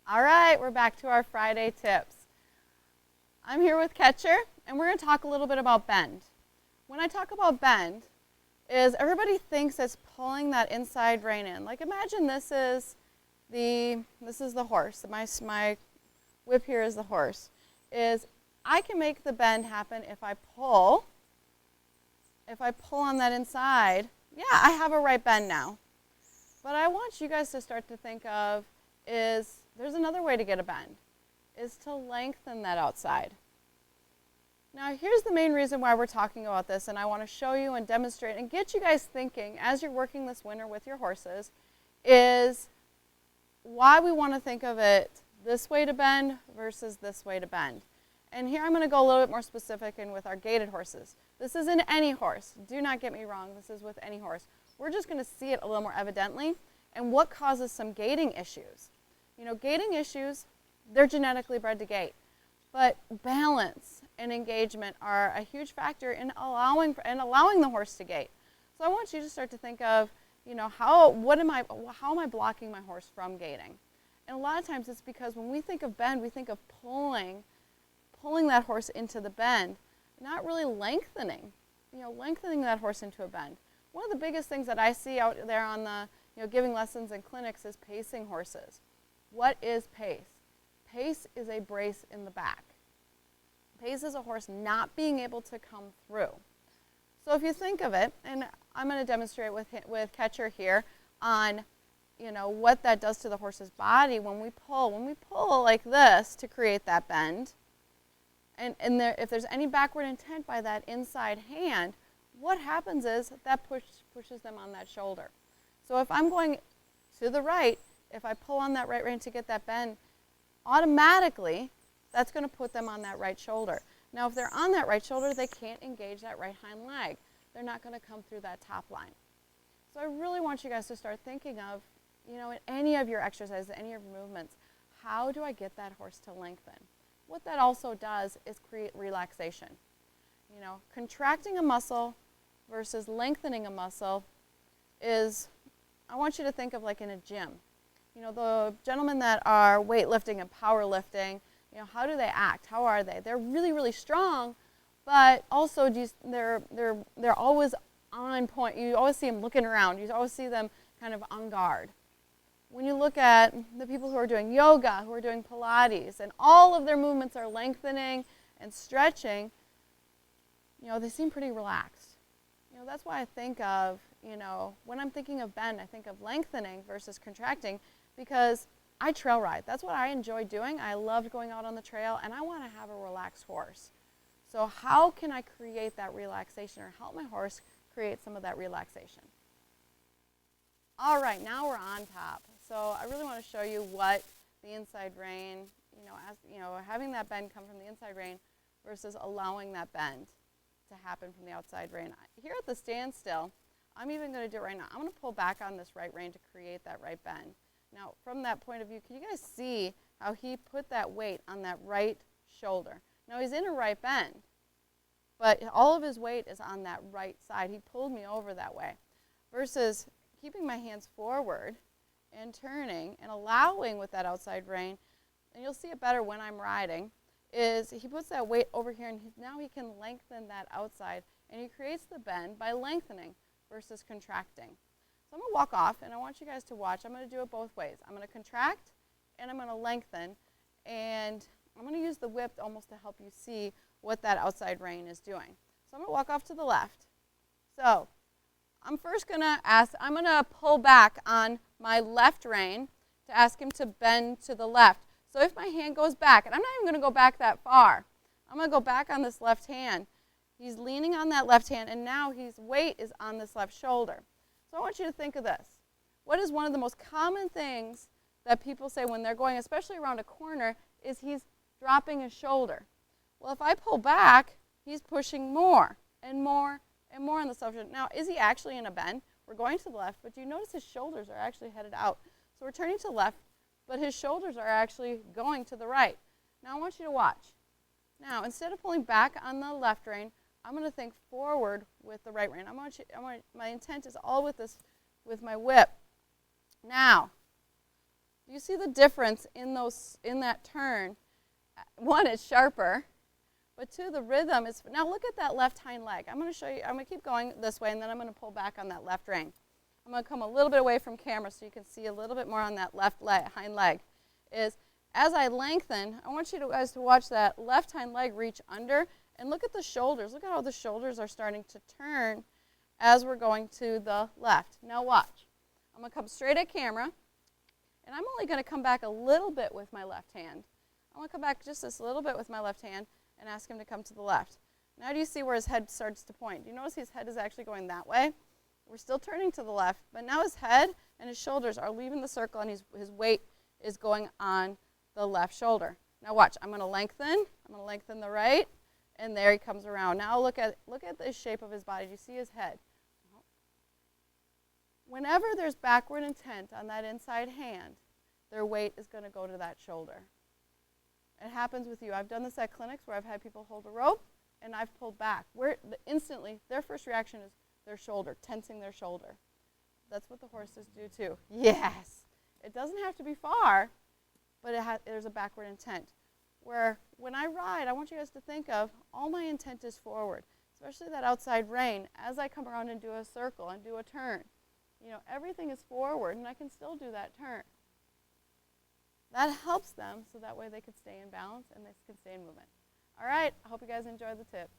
All right, we're back to our Friday tips. I'm here with Catcher, and we're going to talk a little bit about bend. When I talk about bend, everybody thinks it's pulling that inside rein in. Like imagine this is the horse. My whip here is the horse. I can make the bend happen if I pull. If I pull on that inside, yeah, I have a right bend now. But I want you guys to start to think of there's another way to get a bend, is to lengthen that outside. Now here's the main reason why we're talking about this, and I want to show you and demonstrate and get you guys thinking as you're working this winter with your horses, is why we want to think of it this way to bend versus this way to bend. And here I'm going to go a little bit more specific in with our gaited horses. This isn't any horse. Do not get me wrong. This is with any horse. We're just going to see it a little more evidently and what causes some gaiting issues. You know, gaiting issues, they're genetically bred to gait. But balance and engagement are a huge factor in allowing the horse to gait. So I want you to start to think of, you know, how am I blocking my horse from gaiting? And a lot of times it's because when we think of bend, we think of pulling that horse into the bend, not really lengthening that horse into a bend. One of the biggest things that I see out there on the, giving lessons and clinics is pacing horses. What is pace? Pace is a brace in the back. Pace is a horse not being able to come through. So if you think of it, and I'm going to demonstrate with Catcher here on, what that does to the horse's body when we pull like this to create that bend. And if there's any backward intent by that inside hand, what happens is that pushes them on that shoulder. So if I'm going to the right, if I pull on that right rein to get that bend, automatically that's going to put them on that right shoulder. Now if they're on that right shoulder, they can't engage that right hind leg. They're not going to come through that top line. So I really want you guys to start thinking of, in any of your exercises, any of your movements, how do I get that horse to lengthen? What that also does is create relaxation. Contracting a muscle versus lengthening a muscle is, I want you to think of like in a gym. The gentlemen that are weightlifting and powerlifting, how do they act? How are they? They're really, really strong, but also they're always on point. You always see them looking around. You always see them kind of on guard. When you look at the people who are doing yoga, who are doing Pilates, and all of their movements are lengthening and stretching, they seem pretty relaxed. That's why I think of, when I'm thinking of bend, I think of lengthening versus contracting, because I trail ride. That's what I enjoy doing. I love going out on the trail, and I want to have a relaxed horse. So how can I create that relaxation or help my horse create some of that relaxation? All right, now we're on top. So I really want to show you what the inside rein, having that bend come from the inside rein versus allowing that bend to happen from the outside rein. Here at the standstill, I'm even going to do it right now. I'm going to pull back on this right rein to create that right bend. Now, from that point of view, can you guys see how he put that weight on that right shoulder? Now, he's in a right bend, but all of his weight is on that right side. He pulled me over that way versus keeping my hands forward and turning and allowing with that outside rein, and you'll see it better when I'm riding, is he puts that weight over here, and now he can lengthen that outside, and he creates the bend by lengthening versus contracting. So I'm going to walk off, and I want you guys to watch. I'm going to do it both ways. I'm going to contract, and I'm going to lengthen, and I'm going to use the whip almost to help you see what that outside rein is doing. So I'm going to walk off to the left. So I'm first going to I'm going to pull back on my left rein to ask him to bend to the left. So if my hand goes back, and I'm not even going to go back that far, I'm going to go back on this left hand. He's leaning on that left hand, and now his weight is on this left shoulder. So I want you to think of this. What is one of the most common things that people say when they're going, especially around a corner, is he's dropping his shoulder. Well, if I pull back, he's pushing more and more and more on the subject. Now, is he actually in a bend? We're going to the left, but you notice his shoulders are actually headed out. So we're turning to the left, but his shoulders are actually going to the right. Now I want you to watch. Now, instead of pulling back on the left rein, I'm going to think forward with the right rein. My intent is all with my whip. Now, Do you see the difference in that turn? One, it's sharper, but two, the rhythm is. Now look at that left hind leg. I'm going to show you. I'm going to keep going this way, and then I'm going to pull back on that left rein. I'm going to come a little bit away from camera so you can see a little bit more on that left leg, hind leg. As I lengthen, I want you guys to watch that left hind leg reach under, and look at the shoulders. Look at how the shoulders are starting to turn as we're going to the left. Now watch. I'm going to come straight at camera, and I'm only going to come back a little bit with my left hand. I'm going to come back just this little bit with my left hand and ask him to come to the left. Now do you see where his head starts to point? Do you notice his head is actually going that way? We're still turning to the left, but now his head and his shoulders are leaving the circle, and his weight is going on the left shoulder. Now watch. I'm going to lengthen. I'm going to lengthen the right, and there he comes around. Now look at the shape of his body. Do you see his head? Whenever there's backward intent on that inside hand, their weight is going to go to that shoulder. It happens with you. I've done this at clinics where I've had people hold a rope, and I've pulled back. Instantly, their first reaction is their shoulder, tensing their shoulder. That's what the horses do too. Yes. It doesn't have to be far, but there's a backward intent. Where when I ride, I want you guys to think of all my intent is forward, especially that outside rein. As I come around and do a circle and do a turn, everything is forward, and I can still do that turn. That helps them so that way they can stay in balance and they can stay in movement. All right, I hope you guys enjoyed the tip.